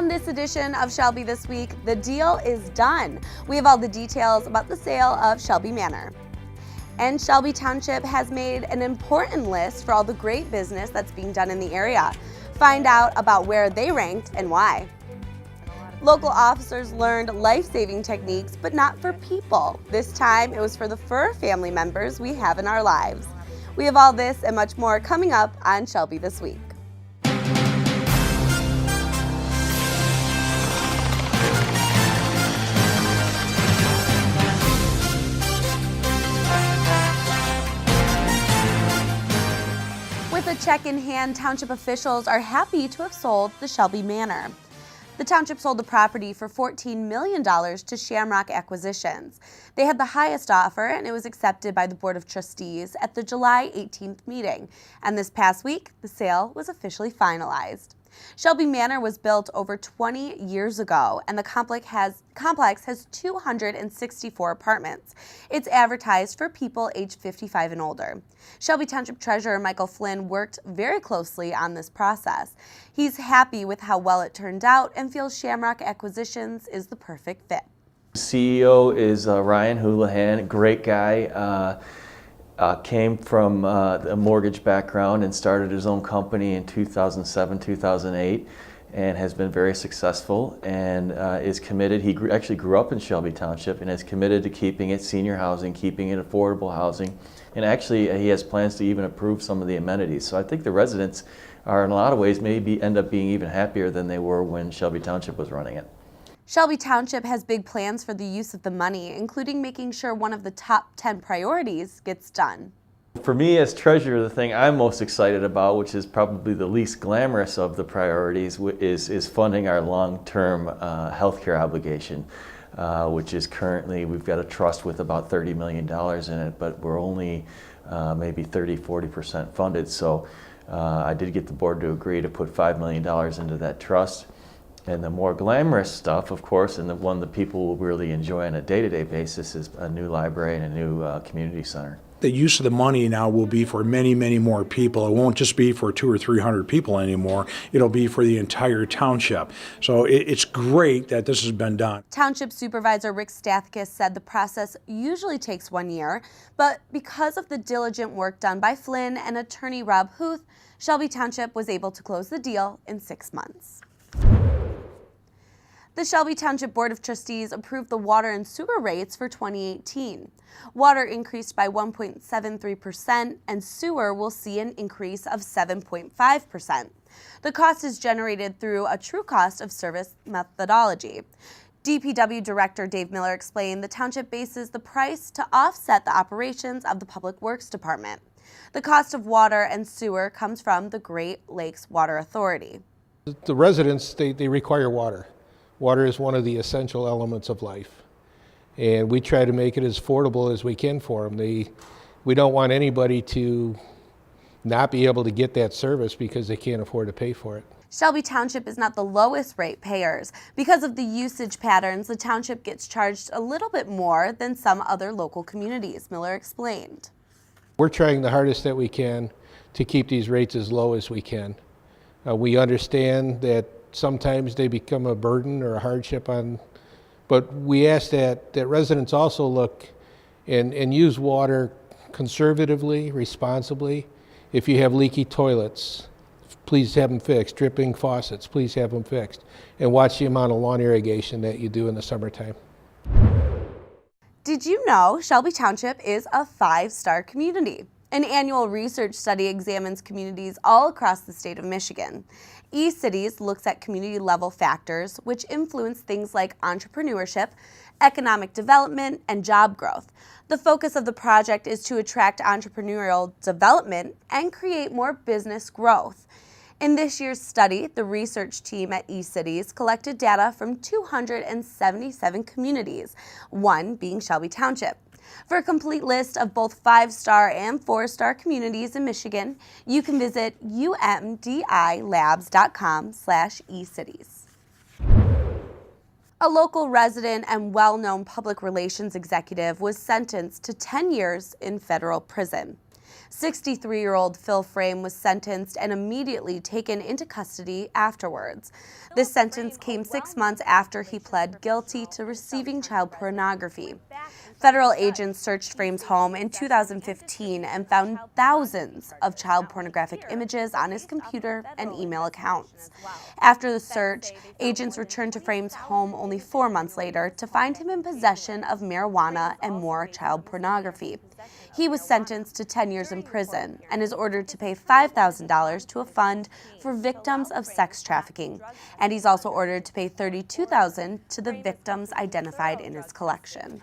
On this edition of Shelby This Week, the deal is done. We have all the details about the sale of Shelby Manor. And Shelby Township has made an important list for all the great business that's being done in the area. Find out about where they ranked and why. Local officers learned life-saving techniques, but not for people. This time, it was for the fur family members we have in our lives. We have all this and much more coming up on Shelby This Week. With a check in hand, township officials are happy to have sold the Shelby Manor. The township sold the property for $14 million to Shamrock Acquisitions. They had the highest offer, and it was accepted by the Board of Trustees at the July 18th meeting. And this past week, the sale was officially finalized. Shelby Manor was built over 20 years ago, and the complex has 264 apartments. It's advertised for people aged 55 and older. Shelby Township Treasurer Michael Flynn worked very closely on this process. He's happy with how well it turned out and feels Shamrock Acquisitions is the perfect fit. CEO is Ryan Houlihan, great guy. Came from a mortgage background and started his own company in 2007, 2008, and has been very successful and is committed. He actually grew up in Shelby Township and is committed to keeping it senior housing, keeping it affordable housing, and actually he has plans to even improve some of the amenities. So I think the residents are in a lot of ways maybe end up being even happier than they were when Shelby Township was running it. Shelby Township has big plans for the use of the money, including making sure one of the top 10 priorities gets done. For me as treasurer, the thing I'm most excited about, which is probably the least glamorous of the priorities, is funding our long-term healthcare obligation, which is currently, we've got a trust with about $30 million in it, but we're only maybe 30–40% funded. So I did get the board to agree to put $5 million into that trust. And the more glamorous stuff, of course, and the one that people will really enjoy on a day-to-day basis, is a new library and a new community center. The use of the money now will be for many, many more people. It won't just be for 200 or 300 people anymore. It'll be for the entire township. So it's great that this has been done. Township Supervisor Rick Stathakis said the process usually takes 1 year, but because of the diligent work done by Flynn and attorney Rob Huth, Shelby Township was able to close the deal in 6 months. The Shelby Township Board of Trustees approved the water and sewer rates for 2018. Water increased by 1.73%, and sewer will see an increase of 7.5%. The cost is generated through a true cost of service methodology. DPW Director Dave Miller explained the township bases the price to offset the operations of the Public Works Department. The cost of water and sewer comes from the Great Lakes Water Authority. The residents, they require water. Water is one of the essential elements of life, and we try to make it as affordable as we can for them. We don't want anybody to not be able to get that service because they can't afford to pay for it. Shelby Township is not the lowest rate payers. Because of the usage patterns, the township gets charged a little bit more than some other local communities, Miller explained. We're trying the hardest that we can to keep these rates as low as we can. We understand that sometimes they become a burden or a hardship but we ask that residents also look and use water conservatively, responsibly. If you have leaky toilets, please have them fixed. Dripping faucets, please have them fixed. And watch the amount of lawn irrigation that you do in the summertime. Did you know Shelby Township is a 5-star community? An annual research study examines communities all across the state of Michigan. eCities looks at community-level factors which influence things like entrepreneurship, economic development, and job growth. The focus of the project is to attract entrepreneurial development and create more business growth. In this year's study, the research team at eCities collected data from 277 communities, one being Shelby Township. For a complete list of both 5-star and 4-star communities in Michigan, you can visit umdilabs.com/ecities. A local resident and well-known public relations executive was sentenced to 10 years in federal prison. 63-year-old Phil Frame was sentenced and immediately taken into custody afterwards. This sentence came 6 months after he pled guilty to receiving child pornography. Federal agents searched Frame's home in 2015 and found thousands of child pornographic images on his computer and email accounts. After the search, agents returned to Frame's home only 4 months later to find him in possession of marijuana and more child pornography. He was sentenced to 10 years in prison and is ordered to pay $5,000 to a fund for victims of sex trafficking. And he's also ordered to pay $32,000 to the victims identified in his collection.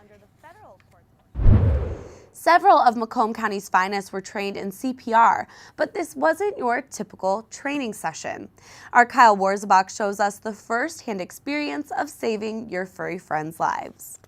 Several of Macomb County's finest were trained in CPR, but this wasn't your typical training session. Our Kyle Warzebach shows us the first-hand experience of saving your furry friends' lives.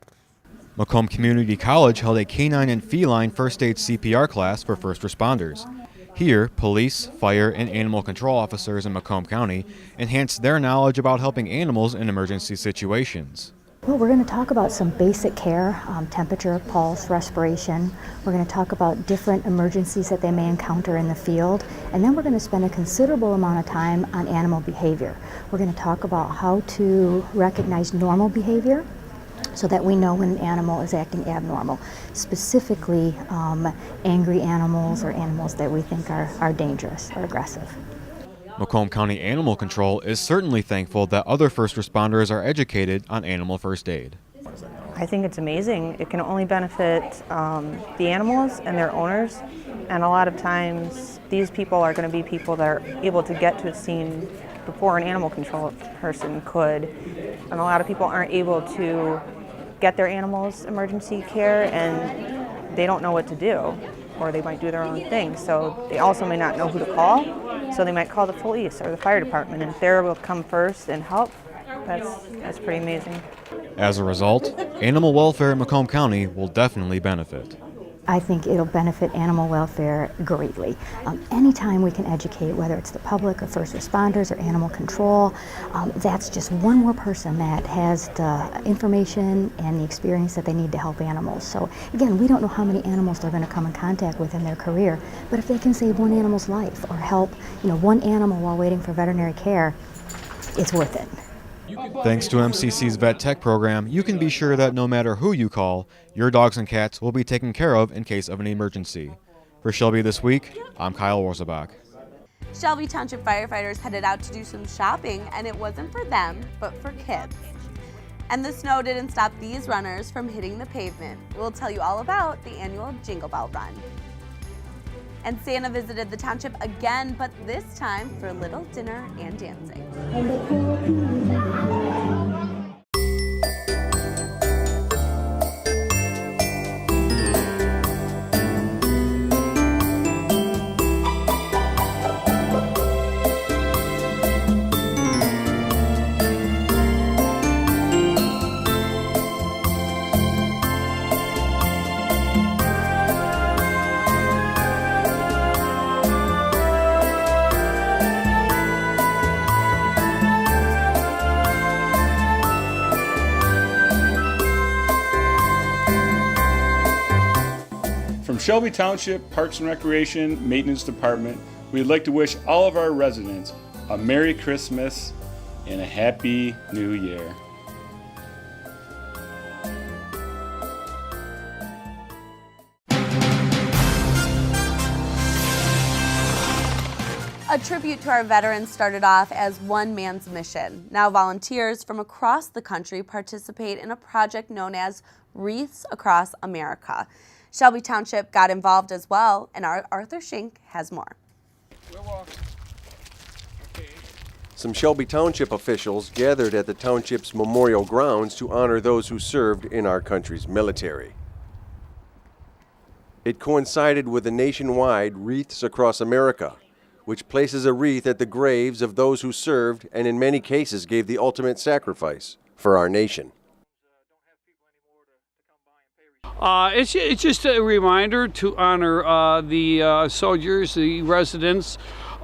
Macomb Community College held a canine and feline first aid CPR class for first responders. Here, police, fire, and animal control officers in Macomb County enhanced their knowledge about helping animals in emergency situations. Well, we're going to talk about some basic care, temperature, pulse, respiration. We're going to talk about different emergencies that they may encounter in the field. And then we're going to spend a considerable amount of time on animal behavior. We're going to talk about how to recognize normal behavior so that we know when an animal is acting abnormal, specifically angry animals or animals that we think are dangerous or aggressive. Macomb County Animal Control is certainly thankful that other first responders are educated on animal first aid. I think it's amazing. It can only benefit the animals and their owners, and a lot of times these people are going to be people that are able to get to a scene before an animal control person could, and a lot of people aren't able to get their animals emergency care and they don't know what to do, or they might do their own thing. So they also may not know who to call, so they might call the police or the fire department, and if they're able to come first and help, that's pretty amazing. As a result, animal welfare in Macomb County will definitely benefit. I think it'll benefit animal welfare greatly. Anytime we can educate, whether it's the public or first responders or animal control, that's just one more person that has the information and the experience that they need to help animals. So again, we don't know how many animals they're going to come in contact with in their career, but if they can save one animal's life or help, one animal while waiting for veterinary care, it's worth it. Thanks to MCC's Vet Tech program, you can be sure that no matter who you call, your dogs and cats will be taken care of in case of an emergency. For Shelby This Week, I'm Kyle Warzebach. Shelby Township firefighters headed out to do some shopping, and it wasn't for them, but for kids. And the snow didn't stop these runners from hitting the pavement. We'll tell you all about the annual Jingle Bell Run. And Santa visited the township again, but this time for a little dinner and dancing. Shelby Township Parks and Recreation Maintenance Department, we'd like to wish all of our residents a Merry Christmas and a Happy New Year. A tribute to our veterans started off as one man's mission. Now volunteers from across the country participate in a project known as Wreaths Across America. Shelby Township got involved as well, and our Arthur Schenk has more. Some Shelby Township officials gathered at the township's memorial grounds to honor those who served in our country's military. It coincided with the nationwide Wreaths Across America, which places a wreath at the graves of those who served and in many cases gave the ultimate sacrifice for our nation. It's just a reminder to honor the soldiers, the residents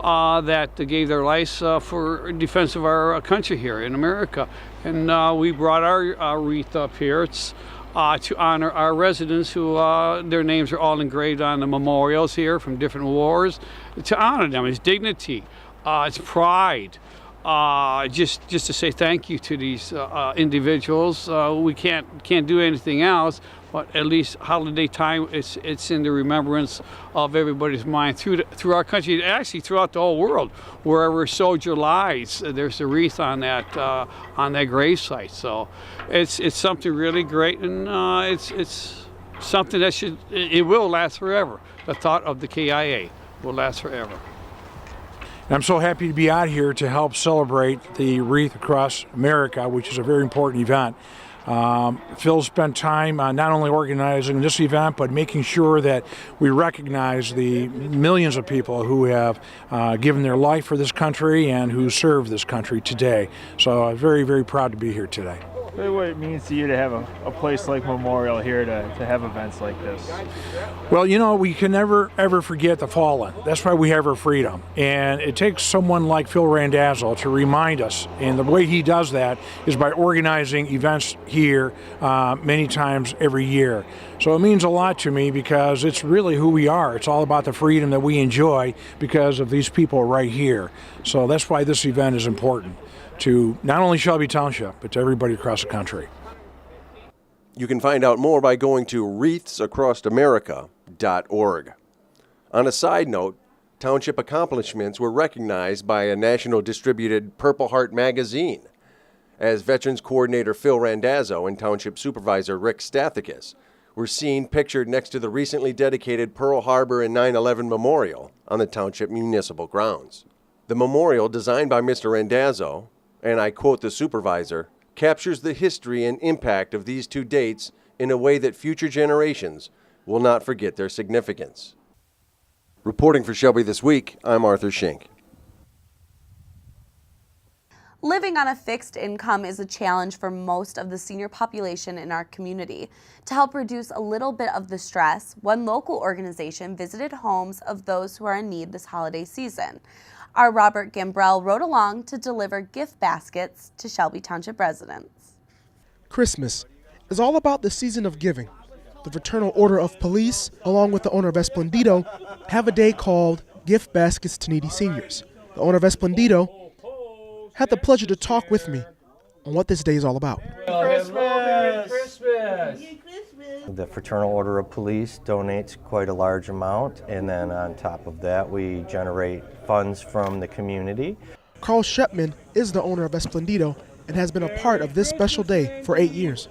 that gave their lives for defense of our country here in America. And we brought our wreath up here. It's to honor our residents who their names are all engraved on the memorials here from different wars, to honor them. It's dignity, it's pride. Just to say thank you to these individuals. We can't do anything else, but at least holiday time, it's in the remembrance of everybody's mind through our country, actually throughout the whole world. Wherever a soldier lies, there's a wreath on that gravesite. So it's something really great, and it's something that it will last forever. The thought of the KIA will last forever. I'm so happy to be out here to help celebrate the Wreath Across America, which is a very important event. Phil spent time not only organizing this event, but making sure that we recognize the millions of people who have given their life for this country and who serve this country today. So I'm very, very proud to be here today. What it means to you to have a place like Memorial here to have events like this? Well, you know, we can never, ever forget the fallen. That's why we have our freedom. And it takes someone like Phil Randazzo to remind us. And the way he does that is by organizing events here many times every year. So it means a lot to me because it's really who we are. It's all about the freedom that we enjoy because of these people right here. So that's why this event is important to not only Shelby Township, but to everybody across the country. You can find out more by going to wreathsacrossamerica.org. On a side note, township accomplishments were recognized by a national distributed Purple Heart magazine, as Veterans Coordinator Phil Randazzo and Township Supervisor Rick Stathakis were seen pictured next to the recently dedicated Pearl Harbor and 9/11 Memorial on the Township Municipal grounds. The memorial, designed by Mr. Randazzo, and I quote the supervisor, captures the history and impact of these two dates in a way that future generations will not forget their significance. Reporting for Shelby This Week, I'm Arthur Schenk. Living on a fixed income is a challenge for most of the senior population in our community. To help reduce a little bit of the stress, one local organization visited homes of those who are in need this holiday season. Our Robert Gambrell rode along to deliver gift baskets to Shelby Township residents. Christmas is all about the season of giving. The Fraternal Order of Police, along with the owner of Esplendido, have a day called Gift Baskets to Needy Seniors. The owner of Esplendido had the pleasure to talk with me on what this day is all about. Christmas! Christmas! The Fraternal Order of Police donates quite a large amount, and then on top of that we generate funds from the community. Carl Shepman is the owner of Esplendido and has been a part of this special day for 8 years.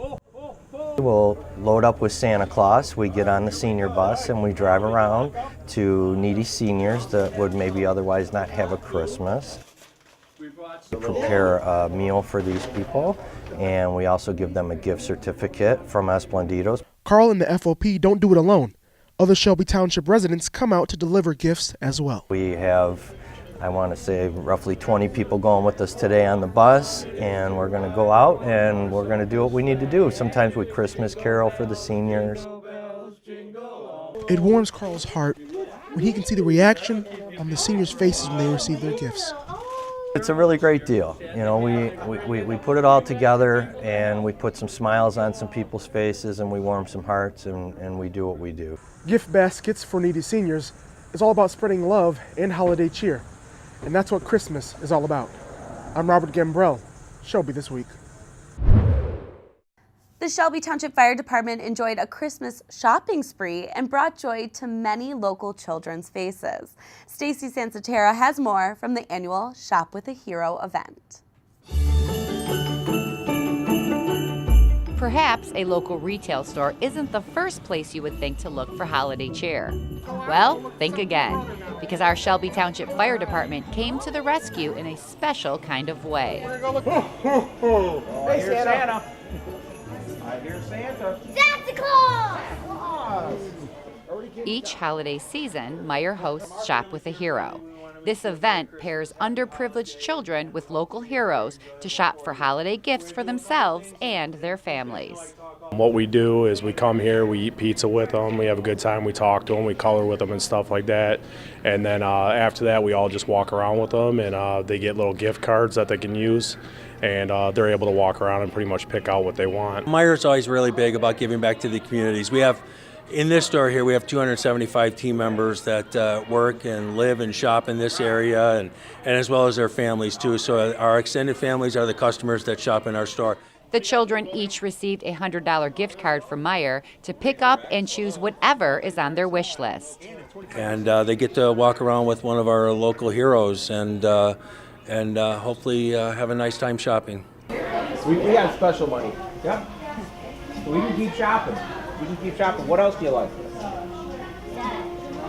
We'll load up with Santa Claus, we get on the senior bus and we drive around to needy seniors that would maybe otherwise not have a Christmas. We prepare a meal for these people, and we also give them a gift certificate from Esplendido. Carl and the FOP don't do it alone. Other Shelby Township residents come out to deliver gifts as well. We have, I want to say, roughly 20 people going with us today on the bus, and we're going to go out and we're going to do what we need to do. Sometimes we Christmas carol for the seniors. It warms Carl's heart when he can see the reaction on the seniors' faces when they receive their gifts. It's a really great deal. You know, we put it all together and we put some smiles on some people's faces and we warm some hearts and we do what we do. Gift baskets for needy seniors is all about spreading love and holiday cheer. And that's what Christmas is all about. I'm Robert Gambrell, Shelby This Week. The Shelby Township Fire Department enjoyed a Christmas shopping spree and brought joy to many local children's faces. Stacy Sansatera has more from the annual Shop with a Hero event. Perhaps a local retail store isn't the first place you would think to look for holiday cheer. Well, think again, because our Shelby Township Fire Department came to the rescue in a special kind of way. Hey, Santa! I hear Santa. Santa Claus! Each holiday season, Meyer hosts Shop with a Hero. This event pairs underprivileged children with local heroes to shop for holiday gifts for themselves and their families. What we do is we come here, we eat pizza with them, we have a good time, we talk to them, we color with them and stuff like that. And then after that, we all just walk around with them, and they get little gift cards that they can use. And they're able to walk around and pretty much pick out what they want. Meier's always really big about giving back to the communities. We have, in this store here, we have 275 team members that work and live and shop in this area, and as well as their families too. So our extended families are the customers that shop in our store. The children each received a $100 gift card from Meier to pick up and choose whatever is on their wish list. And they get to walk around with one of our local heroes and hopefully have a nice time shopping. We got special money. Yep. So we can keep shopping. We can keep shopping. What else do you like?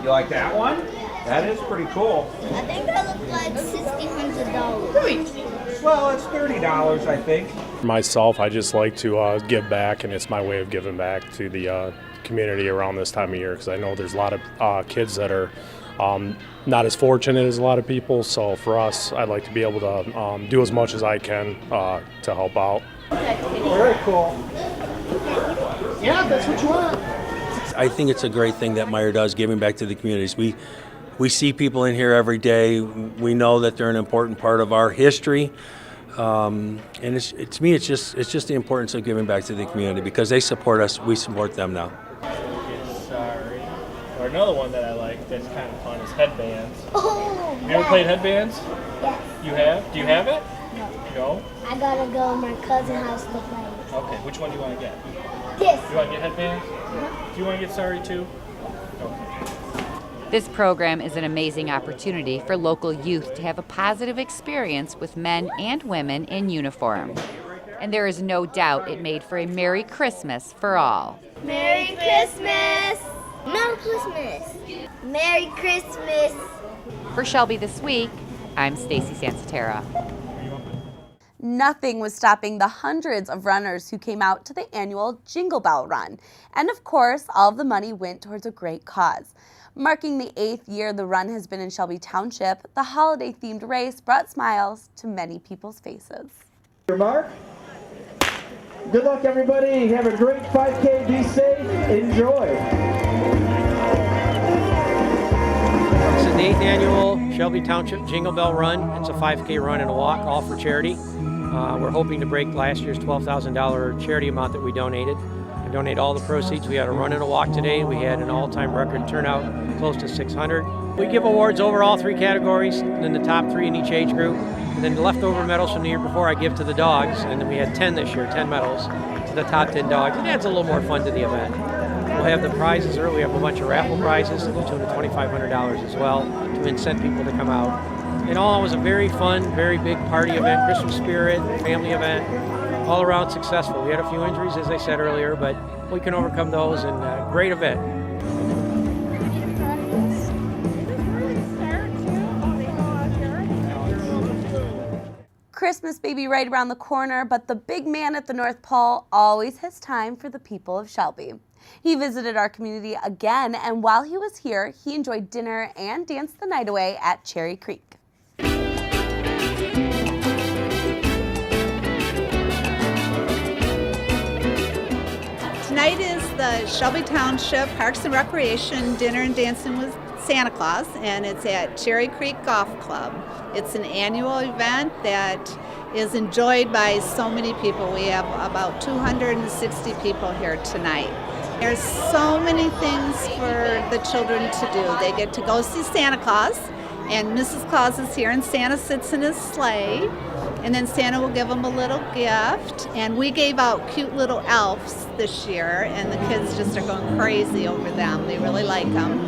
You like that one? That is pretty cool. I think that looks like $1,600. Well, it's $30, I think. Myself, I just like to give back, and it's my way of giving back to the community around this time of year, because I know there's a lot of kids that are not as fortunate as a lot of people. So for us, I'd like to be able to do as much as I can to help out. Very cool. Yeah, that's what you want. I think it's a great thing that Meier does, giving back to the communities. We see people in here every day. We know that they're an important part of our history. And to me, it's just the importance of giving back to the community, because they support us, we support them now. Sorry. Or another one that I like that's kind of fun is headbands. Oh, you ever played headbands? Yes. You have? Do you have it? No. I gotta go to my cousin's house to play. Okay, which one do you want to get? This. You want to get headbands? Do you want to get Sorry too? This program is an amazing opportunity for local youth to have a positive experience with men and women in uniform. And there is no doubt it made for a Merry Christmas for all. Merry Christmas! Merry Christmas! Merry Christmas! For Shelby This Week, I'm Stacy Sansatera. Nothing was stopping the hundreds of runners who came out to the annual Jingle Bell Run. And of course, all of the money went towards a great cause. Marking the 8th year the run has been in Shelby Township, the holiday-themed race brought smiles to many people's faces. Mark, good luck everybody. Have a great 5K. Be safe. Enjoy. This is the 8th annual Shelby Township Jingle Bell Run. It's a 5K run and a walk, all for charity. We're hoping to break last year's $12,000 charity amount that we donated. We donate all the proceeds. We had a run and a walk today. We had an all-time record turnout, close to 600. We give awards over all 3 categories, and then the top 3 in each age group. And then the leftover medals from the year before I give to the dogs, and then we had 10 this year, 10 medals to the top 10 dogs. It adds a little more fun to the event. We'll have the prizes early. We have a bunch of raffle prizes to the tune of $2,500 as well to incent people to come out. In all, it was a very fun, very big party event, Christmas spirit, family event. All around successful. We had a few injuries, as I said earlier, but we can overcome those, and great event. Christmas may be right around the corner, but the big man at the North Pole always has time for the people of Shelby. He visited our community again, and while he was here, he enjoyed dinner and danced the night away at Cherry Creek. Tonight is the Shelby Township Parks and Recreation Dinner and Dancing with Santa Claus, and it's at Cherry Creek Golf Club. It's an annual event that is enjoyed by so many people. We have about 260 people here tonight. There's so many things for the children to do. They get to go see Santa Claus, and Mrs. Claus is here, and Santa sits in his sleigh. And then Santa will give them a little gift. And we gave out cute little elves this year, and the kids just are going crazy over them. They really like them.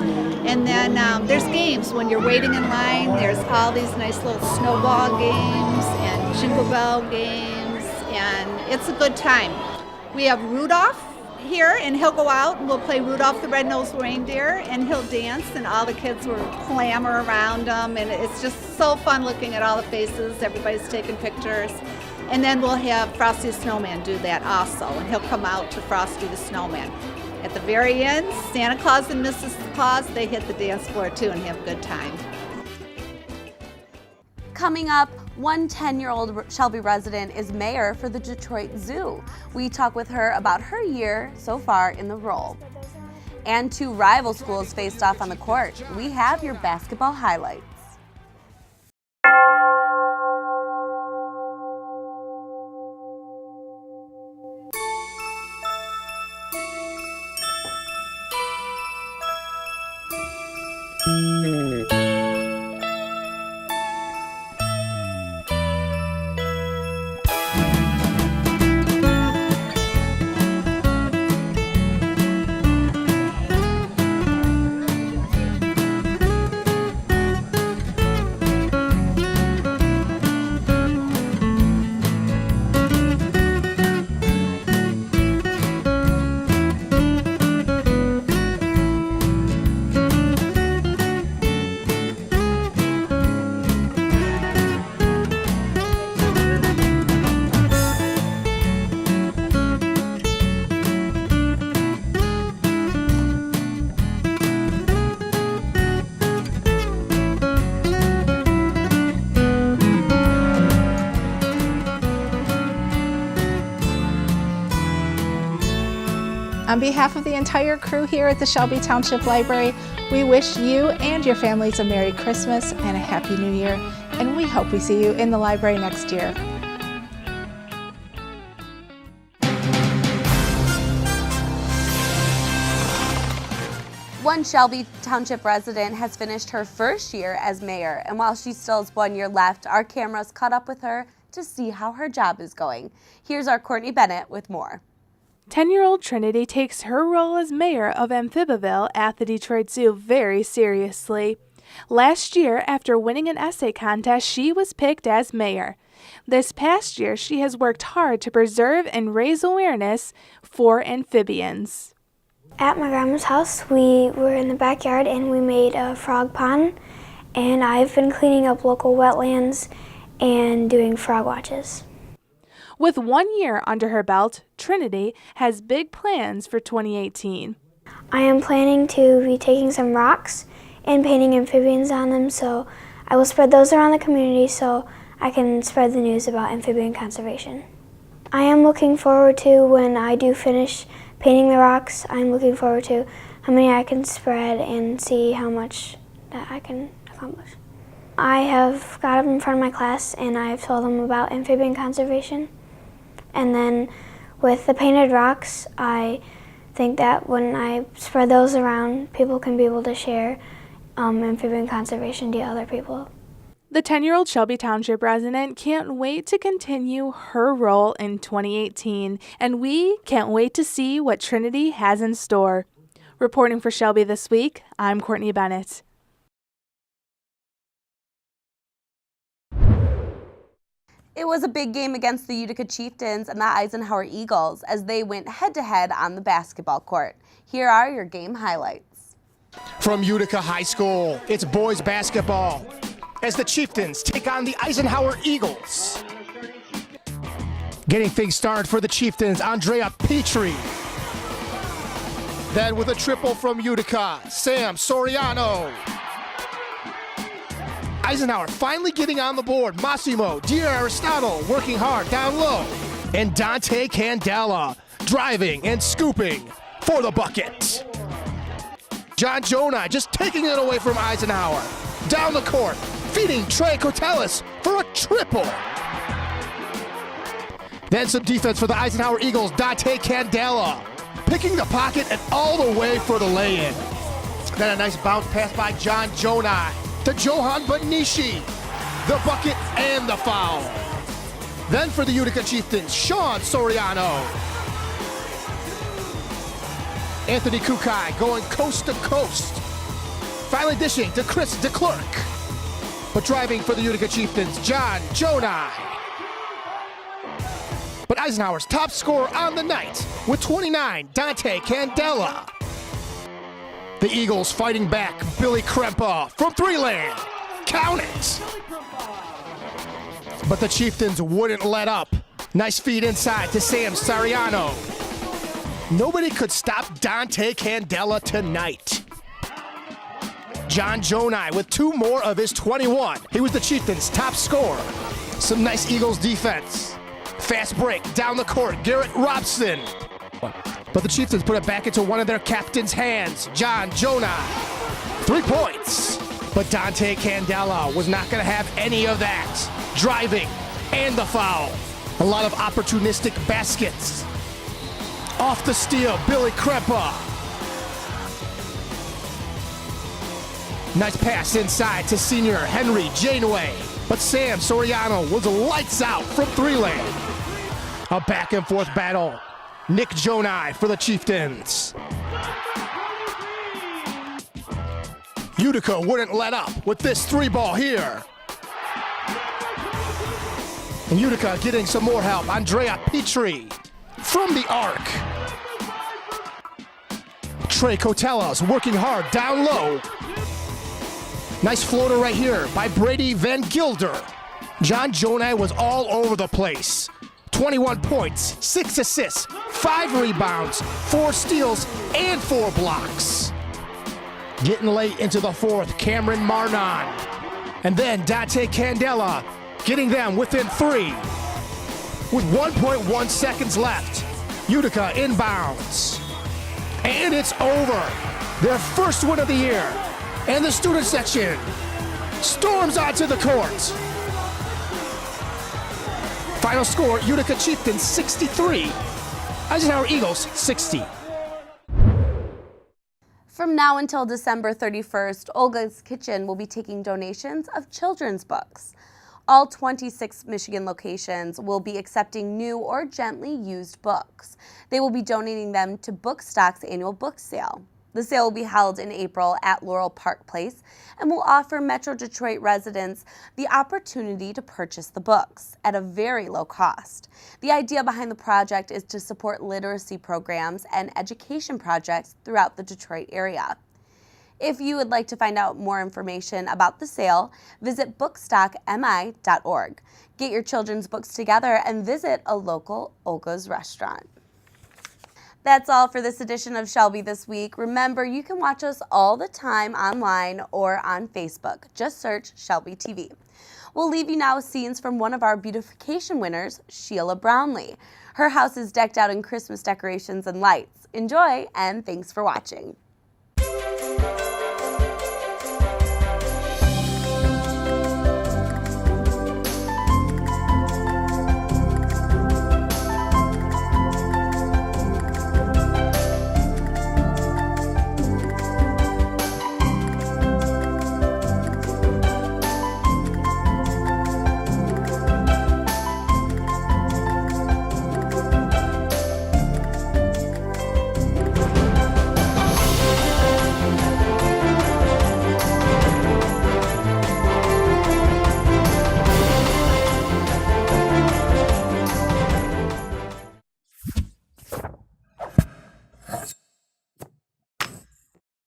And then there's games. When you're waiting in line, there's all these nice little snowball games and jingle bell games, and it's a good time. We have Rudolph here, and he'll go out and we'll play Rudolph the Red-Nosed Reindeer, and he'll dance, and all the kids will clamor around him, and it's just so fun looking at all the faces. Everybody's taking pictures. And then we'll have Frosty the Snowman do that also, and he'll come out to Frosty the Snowman. At the very end, Santa Claus and Mrs. Claus, they hit the dance floor too and have a good time. Coming up, One 10-year-old Shelby resident is mayor for the Detroit Zoo. We talk with her about her year so far in the role. And two rival schools faced off on the court. We have your basketball highlights. On behalf of the entire crew here at the Shelby Township Library, we wish you and your families a Merry Christmas and a Happy New Year, and we hope we see you in the library next year. One Shelby Township resident has finished her first year as mayor, and while she still has 1 year left, our cameras caught up with her to see how her job is going. Here's our Courtney Bennett with more. 10-year-old Trinity takes her role as mayor of Amphiboville at the Detroit Zoo very seriously. Last year, after winning an essay contest, she was picked as mayor. This past year, she has worked hard to preserve and raise awareness for amphibians. At my grandma's house, we were in the backyard and we made a frog pond, and I've been cleaning up local wetlands and doing frog watches. With 1 year under her belt, Trinity has big plans for 2018. I am planning to be taking some rocks and painting amphibians on them, so I will spread those around the community so I can spread the news about amphibian conservation. I am looking forward to when I do finish painting the rocks, I'm looking forward to how many I can spread and see how much that I can accomplish. I have got up in front of my class and I've told them about amphibian conservation. And then with the painted rocks, I think that when I spread those around, people can be able to share amphibian conservation to other people. The 10-year-old Shelby Township resident can't wait to continue her role in 2018, and we can't wait to see what Trinity has in store. Reporting for Shelby This Week, I'm Courtney Bennett. It was a big game against the Utica Chieftains and the Eisenhower Eagles as they went head-to-head on the basketball court. Here are your game highlights. From Utica High School, it's boys basketball as the Chieftains take on the Eisenhower Eagles. Getting things started for the Chieftains, Andrea Petrie. Then with a triple from Utica, Sam Soriano. Eisenhower finally getting on the board. Massimo D'Aristotle working hard down low. And Dante Candela driving and scooping for the bucket. John Jonah just taking it away from Eisenhower. Down the court, feeding Trey Cortellis for a triple. Then some defense for the Eisenhower Eagles. Dante Candela picking the pocket and all the way for the lay-in. Then a nice bounce pass by John Jonah to Johan Benishi, the bucket and the foul. Then for the Utica Chieftains, Sean Soriano. Anthony Kukai going coast to coast. Finally dishing to Chris DeClerc. But driving for the Utica Chieftains, John Jonah. But Eisenhower's top scorer on the night with 29, Dante Candela. The Eagles fighting back, Billy Krempa from three-land. Count it! But the Chieftains wouldn't let up. Nice feed inside to Sam Sariano. Nobody could stop Dante Candela tonight. John Jonai with two more of his 21. He was the Chieftains' top scorer. Some nice Eagles defense. Fast break down the court. Garrett Robson. But the Chieftains put it back into one of their captain's hands. John Jonah. 3 points. But Dante Candela was not going to have any of that. Driving and the foul. A lot of opportunistic baskets. Off the steal, Billy Crepa. Nice pass inside to senior Henry Janeway. But Sam Soriano was lights out from 3-lane. A back and forth battle. Nick Jonai for the Chieftains. Utica wouldn't let up with this 3-ball here. And Utica getting some more help. Andrea Petrie from the arc. Trey Cotellas working hard down low. Nice floater right here by Brady Van Gilder. John Jonai was all over the place. 21 points, 6 assists, 5 rebounds, 4 steals, and 4 blocks. Getting late into the fourth, Cameron Marnon. And then Dante Candela getting them within 3. With 1.1 seconds left, Utica inbounds. And it's over. Their first win of the year. And the student section storms onto the court. Final score, Utica Chieftains 63, Eisenhower Eagles 60. From now until December 31st, Olga's Kitchen will be taking donations of children's books. All 26 Michigan locations will be accepting new or gently used books. They will be donating them to Bookstock's annual book sale. The sale will be held in April at Laurel Park Place and will offer Metro Detroit residents the opportunity to purchase the books at a very low cost. The idea behind the project is to support literacy programs and education projects throughout the Detroit area. If you would like to find out more information about the sale, visit bookstockmi.org. Get your children's books together and visit a local Olga's restaurant. That's all for this edition of Shelby This Week. Remember, you can watch us all the time online or on Facebook. Just search Shelby TV. We'll leave you now with scenes from one of our beautification winners, Sheila Brownlee. Her house is decked out in Christmas decorations and lights. Enjoy, and thanks for watching.